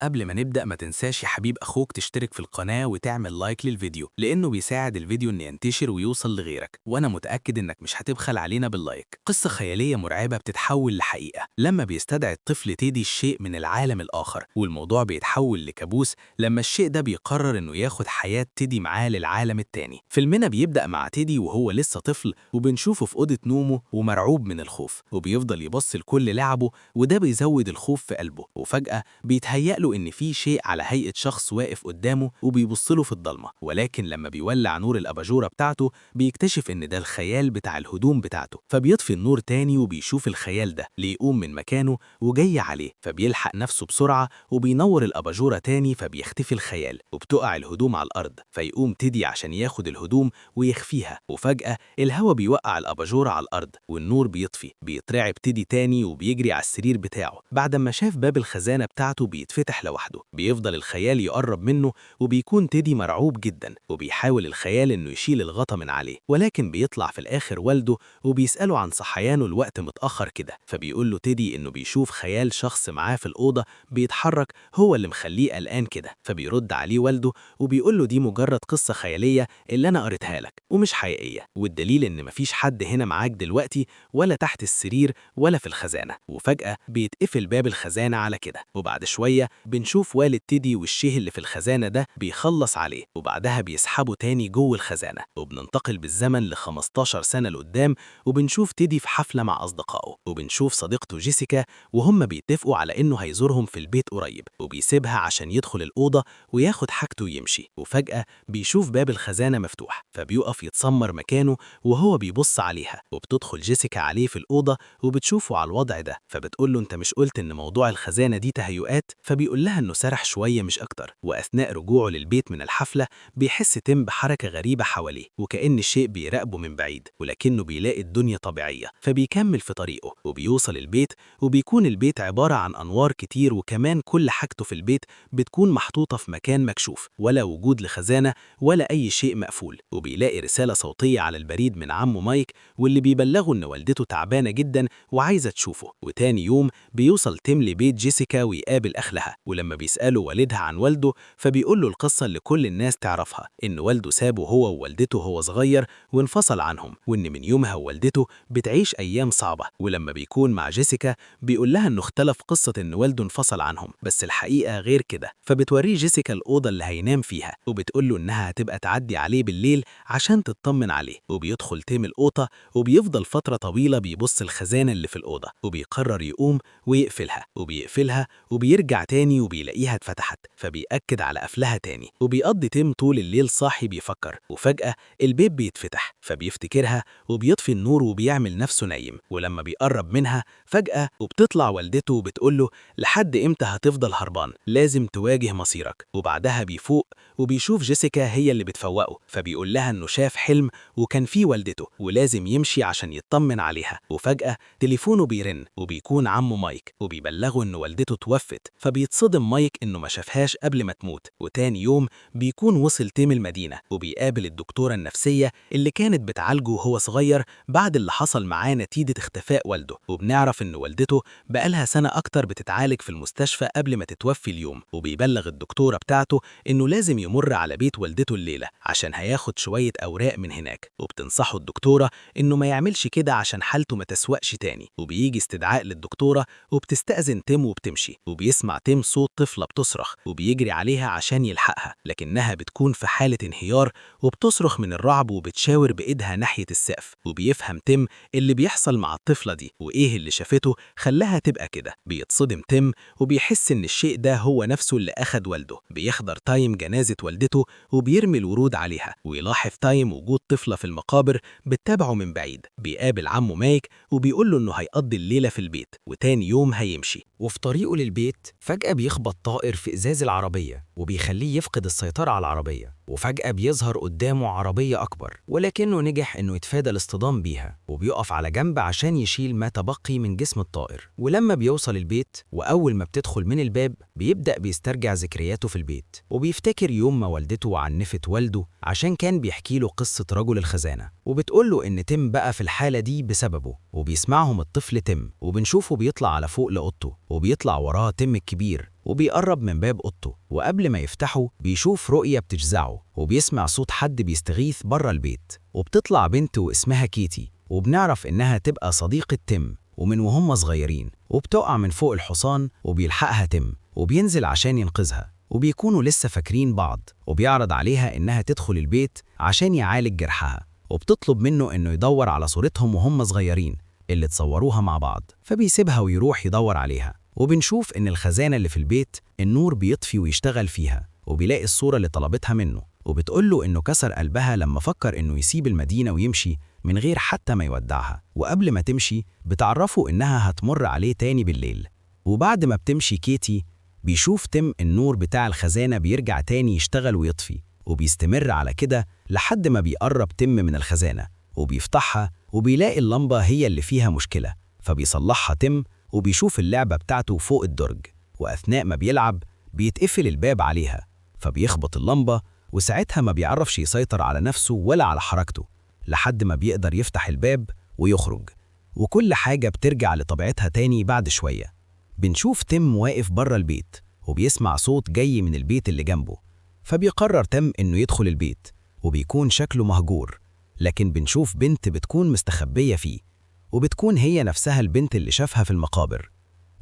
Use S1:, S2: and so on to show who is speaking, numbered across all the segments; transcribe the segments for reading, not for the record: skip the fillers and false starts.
S1: قبل ما نبدأ ما تنساش يا حبيب أخوك تشترك في القناة وتعمل لايك للفيديو لأنه بيساعد الفيديو إن ينتشر ويوصل لغيرك، وأنا متأكد إنك مش هتبخل علينا باللايك. قصة خيالية مرعبة بتتحول لحقيقة لما بيستدعي الطفل تيدي الشيء من العالم الآخر، والموضوع بيتحول لكابوس لما الشيء ده بيقرر إنه ياخد حياة تيدي معاه للعالم التاني. فيلمنا بيبدأ مع تيدي وهو لسه طفل وبنشوفه في أوضة نومه ومرعوب من الخوف، وبيفضل يبص لكل لعبه وده بيزود الخوف في قلبه، وفجأة بيتهيأ له إن في شيء على هيئة شخص واقف قدامه وبيبص له في الضلمة، ولكن لما بيولع نور الأباجورة بتاعته بيكتشف إن ده الخيال بتاع الهدوم بتاعته، فبيطفي النور تاني وبيشوف الخيال ده ليقوم من مكانه وجاي عليه، فبيلحق نفسه بسرعة وبينور الأباجورة تاني فبيختفي الخيال وبتقع الهدوم على الأرض، فيقوم تيدي عشان ياخد الهدوم ويخفيها، وفجأة الهوا بيوقع الأباجورة على الأرض والنور بيطفي. بيترعب تيدي تاني وبيجري على السرير بتاعه بعد ما شاف باب الخزانة بتاعته بيتفتح لوحده. بيفضل الخيال يقرب منه وبيكون تيدي مرعوب جدا وبيحاول الخيال انه يشيل الغطا من عليه، ولكن بيطلع في الاخر والده وبيسأله عن صحيانه الوقت متأخر كده، فبيقول له تيدي انه بيشوف خيال شخص معاه في الأوضة بيتحرك هو اللي مخليه قلقان كده، فبيرد عليه والده وبيقول له دي مجرد قصة خيالية اللي انا قريتها لك ومش حقيقية، والدليل ان مفيش حد هنا معاك دلوقتي ولا تحت السرير ولا في الخزانة. وفجأة بيتقفل باب الخزانة على كده، وبعد شوية بنشوف والد تيدي والشيه اللي في الخزانة ده بيخلص عليه، وبعدها بيسحبه تاني جوه الخزانة، وبننتقل بالزمن ل 15 سنة لقدام وبنشوف تيدي في حفلة مع أصدقائه، وبنشوف صديقته جيسيكا وهم بيتفقوا على إنه هيزورهم في البيت قريب، وبيسيبها عشان يدخل الأوضة وياخد حاجته ويمشي، وفجأة بيشوف باب الخزانة مفتوح فبيقف يتسمر مكانه وهو بيبص عليها، وبتدخل جيسيكا عليه في الأوضة وبتشوفه على الوضع ده، فبتقول له أنت مش قلت إن موضوع الخزانة دي تهيؤات؟ فبيقول لها إنه سرح شوية مش أكتر. وأثناء رجوعه للبيت من الحفلة بيحس تيم بحركة غريبة حواليه وكأن الشيء بيراقبه من بعيد، ولكنه بيلاقي الدنيا طبيعية، فبيكمل في طريقه وبيوصل البيت وبيكون البيت عبارة عن أنوار كتير، وكمان كل حاجته في البيت بتكون محطوطة في مكان مكشوف ولا وجود لخزانة ولا أي شيء مقفول، وبيلاقي رسالة صوتية على البريد من عمه مايك واللي بيبلغه إن والدته تعبانة جدا وعايزة تشوفه. وتاني يوم بيوصل تيم لبيت جيسيكا ويقابل أهلها، ولما بيسأله والدها عن والده فبيقول له القصة اللي كل الناس تعرفها، إن والده سابه هو ووالدته هو صغير وانفصل عنهم، وإن من يومها والدته بتعيش أيام صعبة. ولما بيكون مع جيسيكا بيقول لها إنه اختلف قصة إن والده انفصل عنهم، بس الحقيقة غير كده، فبتوريه جيسيكا الأوضة اللي هينام فيها وبتقول له إنها هتبقى تعدي عليه بالليل عشان تطمن عليه. وبيدخل تيم الأوضة وبيفضل فترة طويلة بيبص الخزانة اللي في الأوضة، وبيقرر يقوم ويقفلها وبيرجع تاني وبيلاقيها اتفتحت، فبيأكد على قفلها تاني، وبيقضي تيم طول الليل صاحي بيفكر، وفجأة البيب بيتفتح فبيفتكرها وبيطفي النور وبيعمل نفسه نايم، ولما بيقرب منها فجأة وبتطلع والدته وبتقوله لحد امتى هتفضل هربان، لازم تواجه مصيرك. وبعدها بيفوق وبيشوف جيسيكا هي اللي بتفوقه، فبيقول لها انه شاف حلم وكان فيه والدته ولازم يمشي عشان يطمن عليها. وفجأة تليفونه بيرن وبيكون عمه مايك وبيبلغه إن والدته توفت، فبيتصدم مايك إنه ما شافهاش قبل ما تموت. وتاني يوم بيكون وصل تيم المدينة وبيقابل الدكتورة النفسية اللي كانت بتعالجه وهو صغير بعد اللي حصل معاه نتيجة اختفاء والده، وبنعرف إن والدته بقالها سنة أكتر بتتعالج في المستشفى قبل ما تتوفي اليوم، وبيبلغ الدكتورة بتاعته إنه لازم يمر على بيت والدته الليلة عشان هياخد شوية أوراق من هناك، وبتنصحه الدكتورة إنه ما يعملش كده عشان حالته ما تسوأش تاني. وبيجي استدعاء للدكتورة وبتستأذن تيم وبتمشي، وبيسمع تيم صوت طفلة بتصرخ وبيجري عليها عشان يلحقها، لكنها بتكون في حالة انهيار وبتصرخ من الرعب وبتشاور بإيدها ناحية السقف، وبيفهم تيم اللي بيحصل مع الطفلة دي وإيه اللي شافته خلاها تبقى كده. بيتصدم تيم وبيحس إن الشيء ده هو نفسه اللي أخد والده. بيحضر تايم جنازة والدته وبيرمي الورود عليها، ويلاحظ تايم وجود طفلة في المقابر بتتابعه من بعيد. بيقابل عمه مايك وبيقول له إنه هيقضي الليلة في البيت وتاني يوم هيمشي.
S2: وفي طريقه للبيت فجأة بيخبط طائر في إزاز العربية وبيخليه يفقد السيطرة على العربية، وفجأة بيظهر قدامه عربية أكبر ولكنه نجح إنه يتفادى الاصطدام بيها، وبيقف على جنب عشان يشيل ما تبقي من جسم الطائر. ولما بيوصل البيت وأول ما بتدخل من الباب بيبدأ بيسترجع ذكرياته في البيت، وبيفتكر يوم ما والدته عنفت والده عشان كان بيحكي له قصة رجل الخزانة، وبتقول له إن تيم بقى في الحالة دي بسببه. وبيسمعهم الطفل تيم وبنشوفه بيطلع على فوق لأوضته وبيطلع وراه تيم الكبير وبيقرب من باب أوضته، وقبل ما يفتحه بيشوف رؤية بتجزعه، وبيسمع صوت حد بيستغيث بره البيت، وبتطلع بنت واسمها كيتي، وبنعرف إنها تبقى صديقة تيم ومن وهم صغيرين، وبتقع من فوق الحصان وبيلحقها تيم وبينزل عشان ينقذها، وبيكونوا لسه فاكرين بعض، وبيعرض عليها إنها تدخل البيت عشان يعالج جرحها، وبتطلب منه إنه يدور على صورتهم وهم صغيرين اللي تصوروها مع بعض، فبيسيبها ويروح يدور عليها. وبنشوف إن الخزانة اللي في البيت النور بيطفي ويشتغل فيها، وبيلاقي الصورة اللي طلبتها منه، وبتقوله إنه كسر قلبها لما فكر إنه يسيب المدينة ويمشي من غير حتى ما يودعها، وقبل ما تمشي بتعرفه إنها هتمر عليه تاني بالليل. وبعد ما بتمشي كيتي بيشوف تيم النور بتاع الخزانة بيرجع تاني يشتغل ويطفي، وبيستمر على كده لحد ما بيقرب تيم من الخزانة وبيفتحها، وبيلاقي اللمبة هي اللي فيها مشكلة، فبيصلحها تيم وبيشوف اللعبة بتاعته فوق الدرج، وأثناء ما بيلعب بيتقفل الباب عليها، فبيخبط اللمبة، وساعتها ما بيعرفش يسيطر على نفسه ولا على حركته لحد ما بيقدر يفتح الباب ويخرج، وكل حاجة بترجع لطبيعتها تاني. بعد شوية بنشوف تيم واقف بره البيت وبيسمع صوت جاي من البيت اللي جنبه، فبيقرر تيم إنه يدخل البيت، وبيكون شكله مهجور، لكن بنشوف بنت بتكون مستخبية فيه، وبتكون هي نفسها البنت اللي شافها في المقابر،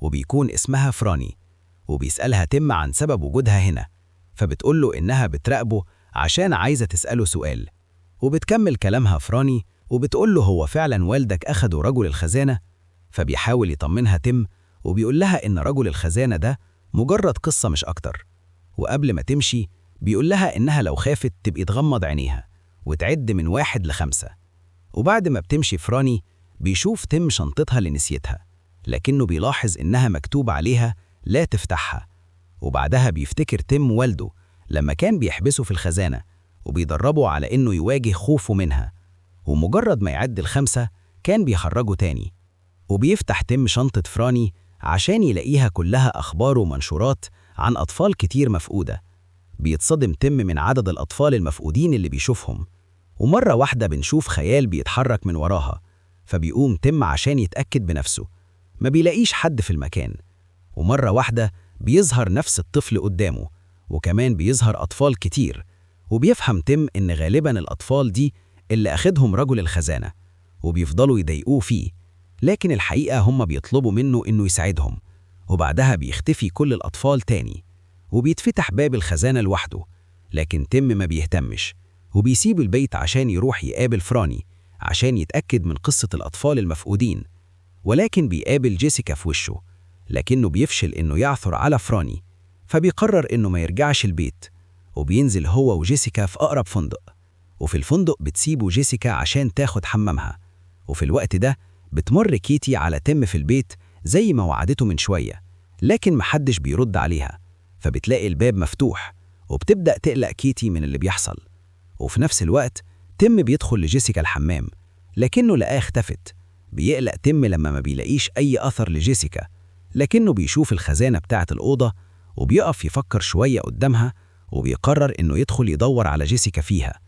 S2: وبيكون اسمها فراني، وبيسألها تيم عن سبب وجودها هنا، فبتقوله إنها بتراقبه عشان عايزة تسأله سؤال، وبتكمل كلامها فراني وبتقوله هو فعلا والدك أخده رجل الخزانة، فبيحاول يطمنها تيم وبيقول لها إن رجل الخزانة ده مجرد قصة مش أكتر، وقبل ما تمشي بيقول لها إنها لو خافت تبقى تغمض عينيها وتعد من 1 ل5. وبعد ما بتمشي فراني بيشوف تيم شنطتها اللي نسيتها، لكنه بيلاحظ إنها مكتوب عليها لا تفتحها، وبعدها بيفتكر تيم والده لما كان بيحبسه في الخزانة وبيدربه على إنه يواجه خوفه منها، ومجرد ما يعد ال5 كان بيخرجه تاني، وبيفتح تيم شنطة فراني عشان يلاقيها كلها أخبار ومنشورات عن أطفال كتير مفقودة. بيتصدم تيم من عدد الأطفال المفقودين اللي بيشوفهم، ومرة واحدة بنشوف خيال بيتحرك من وراها، فبيقوم تيم عشان يتأكد بنفسه، ما بيلاقيش حد في المكان، ومرة واحدة بيظهر نفس الطفل قدامه، وكمان بيظهر أطفال كتير، وبيفهم تيم إن غالباً الأطفال دي اللي أخدهم رجل الخزانة، وبيفضلوا يضايقوه فيه، لكن الحقيقة هم بيطلبوا منه إنه يساعدهم. وبعدها بيختفي كل الأطفال تاني، وبيتفتح باب الخزانة لوحده، لكن تيم ما بيهتمش، وبيسيب البيت عشان يروح يقابل فراني عشان يتأكد من قصة الأطفال المفقودين، ولكن بيقابل جيسيكا في وشه، لكنه بيفشل إنه يعثر على فراني، فبيقرر إنه ما يرجعش البيت، وبينزل هو وجيسيكا في أقرب فندق، وفي الفندق بتسيبه جيسيكا عشان تاخد حمامها، وفي الوقت ده بتمر كيتي على تيم في البيت زي ما وعدته من شوية، لكن محدش بيرد عليها، فبتلاقي الباب مفتوح، وبتبدأ تقلق كيتي من اللي بيحصل. وفي نفس الوقت تيم بيدخل لجيسيكا الحمام، لكنه لقاه اختفت. بيقلق تيم لما ما بيلاقيش أي أثر لجيسيكا، لكنه بيشوف الخزانة بتاعة الأوضة وبيقف يفكر شوية قدامها، وبيقرر إنه يدخل يدور على جيسيكا فيها.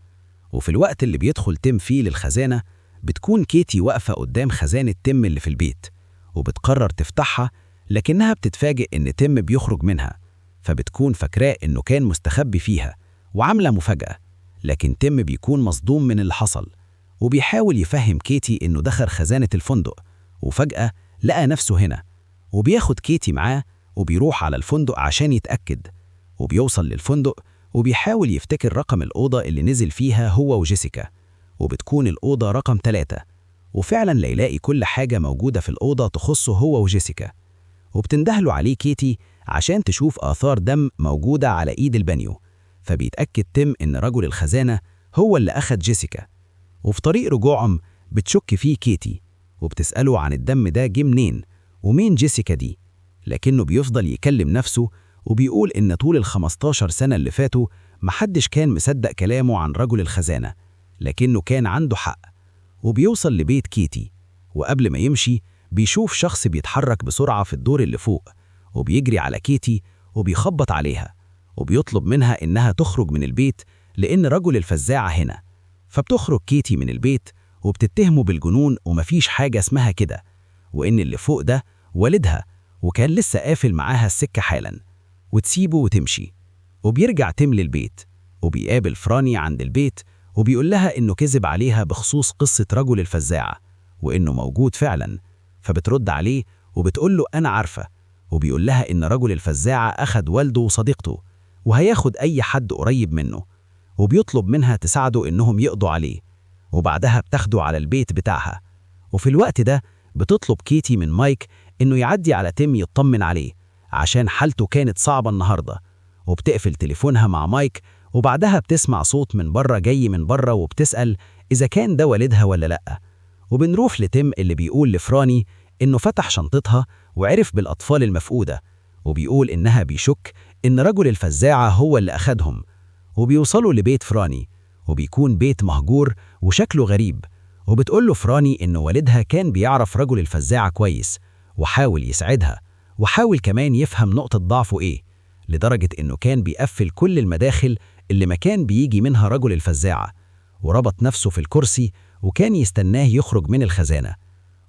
S2: وفي الوقت اللي بيدخل تيم فيه للخزانة بتكون كيتي واقفة قدام خزانة تيم اللي في البيت، وبتقرر تفتحها، لكنها بتتفاجئ إن تيم بيخرج منها، فبتكون فاكراه إنه كان مستخبي فيها وعاملة مفاجأة، لكن تيم بيكون مصدوم من اللي حصل، وبيحاول يفهم كيتي إنه دخل خزانة الفندق، وفجأة لقى نفسه هنا، وبياخد كيتي معاه وبيروح على الفندق عشان يتأكد، وبيوصل للفندق وبيحاول يفتكر رقم الأوضة اللي نزل فيها هو وجيسيكا، وبتكون الأوضة رقم 3، وفعلا يلاقي كل حاجة موجودة في الأوضة تخصه هو وجيسيكا، وبتندهله عليه كيتي عشان تشوف آثار دم موجودة على إيد البانيو، فبيتأكد تيم إن رجل الخزانة هو اللي أخد جيسيكا. وفي طريق رجوعهم بتشك فيه كيتي، وبتسأله عن الدم ده جه منين ومين جيسيكا دي، لكنه بيفضل يكلم نفسه وبيقول إن طول ال15 سنة اللي فاتوا محدش كان مصدق كلامه عن رجل الخزانة، لكنه كان عنده حق. وبيوصل لبيت كيتي، وقبل ما يمشي بيشوف شخص بيتحرك بسرعة في الدور اللي فوق، وبيجري على كيتي وبيخبط عليها، وبيطلب منها إنها تخرج من البيت لأن رجل الفزاعة هنا. فبتخرج كيتي من البيت وبتتهمه بالجنون ومفيش حاجة اسمها كده، وإن اللي فوق ده والدها وكان لسه قافل معاها السكة حالا. وتسيبه وتمشي. وبيرجع تيم للبيت وبيقابل فراني عند البيت وبيقول لها إنه كذب عليها بخصوص قصة رجل الفزاعة وإنه موجود فعلا. فبترد عليه وبتقول له أنا عارفة، وبيقول لها إن رجل الفزاعة أخد والده وصديقته وهياخد أي حد قريب منه، وبيطلب منها تساعده إنهم يقضوا عليه. وبعدها بتاخده على البيت بتاعها. وفي الوقت ده بتطلب كيتي من مايك إنه يعدي على تيم يطمن عليه عشان حالته كانت صعبة النهاردة. وبتقفل تليفونها مع مايك، وبعدها بتسمع صوت من بره جاي من بره وبتسأل إذا كان ده والدها ولا لأ. وبنروح لتيم اللي بيقول لفراني إنه فتح شنطتها وعرف بالأطفال المفقودة، وبيقول إنها بيشك إن رجل الفزاعة هو اللي أخدهم. وبيوصلوا لبيت فراني وبيكون بيت مهجور وشكله غريب. وبتقول له فراني إنه والدها كان بيعرف رجل الفزاعة كويس وحاول يساعدها، وحاول كمان يفهم نقطة ضعفه إيه، لدرجة إنه كان بيقفل كل المداخل اللي ما كان بيجي منها رجل الفزاعة، وربط نفسه في الكرسي وكان يستناه يخرج من الخزانة.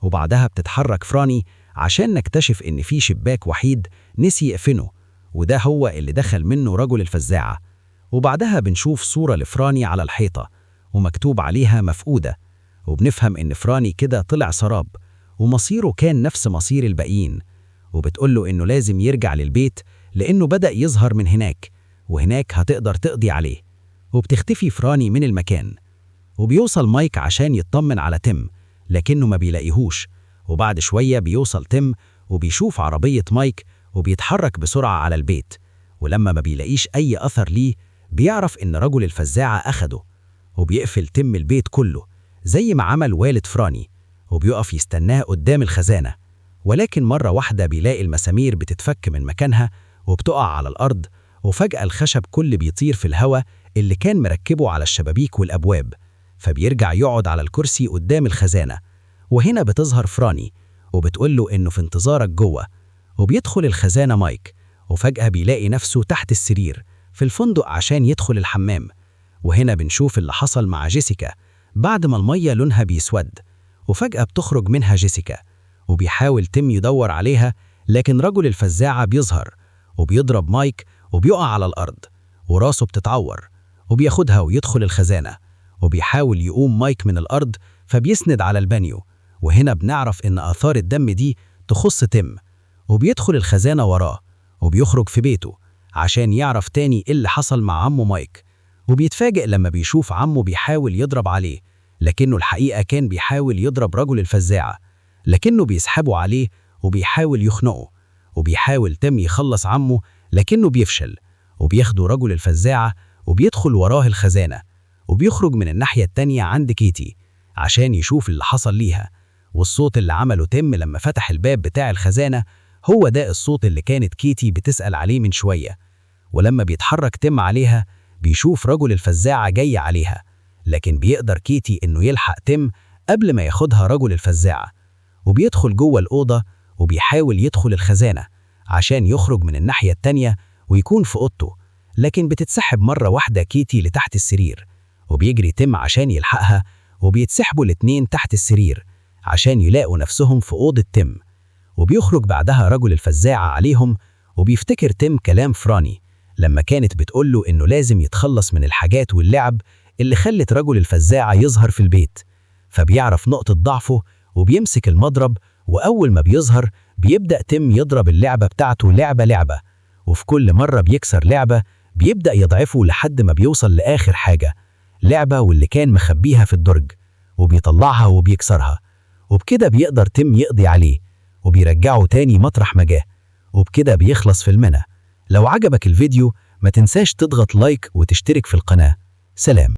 S2: وبعدها بتتحرك فراني عشان نكتشف إن في شباك وحيد نسي يقفله، وده هو اللي دخل منه رجل الفزاعة. وبعدها بنشوف صورة لفراني على الحيطة ومكتوب عليها مفقودة، وبنفهم إن فراني كده طلع سراب ومصيره كان نفس مصير الباقيين. وبتقوله إنه لازم يرجع للبيت لأنه بدأ يظهر من هناك، وهناك هتقدر تقضي عليه. وبتختفي فراني من المكان. وبيوصل مايك عشان يطمن على تيم لكنه ما بيلاقيهوش. وبعد شوية بيوصل تيم وبيشوف عربية مايك وبيتحرك بسرعة على البيت، ولما ما بيلاقيش أي أثر ليه بيعرف إن رجل الفزاعة أخده. وبيقفل تيم البيت كله زي ما عمل والد فراني، وبيقف يستناه قدام الخزانة. ولكن مرة واحدة بيلاقي المسامير بتتفك من مكانها وبتقع على الأرض، وفجأة الخشب كله بيطير في الهواء اللي كان مركبه على الشبابيك والأبواب. فبيرجع يقعد على الكرسي قدام الخزانة. وهنا بتظهر فراني وبتقوله إنه في انتظارك جوه. وبيدخل الخزانة مايك، وفجأة بيلاقي نفسه تحت السرير في الفندق عشان يدخل الحمام. وهنا بنشوف اللي حصل مع جيسيكا بعد ما المية لونها بيسود، وفجأة بتخرج منها جيسيكا. وبيحاول تيم يدور عليها لكن رجل الفزاعة بيظهر وبيضرب مايك وبيقع على الأرض وراسه بتتعور. وبياخدها ويدخل الخزانة وبيحاول يقوم مايك من الأرض فبيسند على البانيو. وهنا بنعرف إن آثار الدم دي تخص تيم. وبيدخل الخزانة وراه وبيخرج في بيته عشان يعرف تاني إيه اللي حصل مع عمه مايك. وبيتفاجئ لما بيشوف عمه بيحاول يضرب عليه، لكنه الحقيقة كان بيحاول يضرب رجل الفزاعة، لكنه بيسحبه عليه وبيحاول يخنقه. وبيحاول تيم يخلص عمه لكنه بيفشل، وبياخده رجل الفزاعة وبيدخل وراه الخزانة. وبيخرج من الناحية التانية عند كيتي عشان يشوف اللي حصل ليها. والصوت اللي عمله تيم لما فتح الباب بتاع الخزانة هو ده الصوت اللي كانت كيتي بتسأل عليه من شوية. ولما بيتحرك تيم عليها بيشوف رجل الفزاعة جاي عليها، لكن بيقدر كيتي إنه يلحق تيم قبل ما ياخدها رجل الفزاعة. وبيدخل جوه الأوضة وبيحاول يدخل الخزانة عشان يخرج من الناحية التانية ويكون في أوضته، لكن بتتسحب مرة واحدة كيتي لتحت السرير. وبيجري تيم عشان يلحقها، وبيتسحبوا الاتنين تحت السرير عشان يلاقوا نفسهم في أوضة تيم. وبيخرج بعدها رجل الفزاعة عليهم، وبيفتكر تيم كلام فراني لما كانت بتقوله إنه لازم يتخلص من الحاجات واللعب اللي خلت رجل الفزاعة يظهر في البيت. فبيعرف نقطة ضعفه وبيمسك المضرب، وأول ما بيظهر بيبدأ تيم يضرب اللعبة بتاعته لعبة، وفي كل مرة بيكسر لعبة بيبدأ يضعفه لحد ما بيوصل لآخر حاجة، لعبة واللي كان مخبيها في الدرج، وبيطلعها وبيكسرها. وبكده بيقدر تيم يقضي عليه وبيرجعه تاني مطرح ما جه. وبكده بيخلص فيلمنا. لو عجبك الفيديو ما تنساش تضغط لايك وتشترك في القناة. سلام.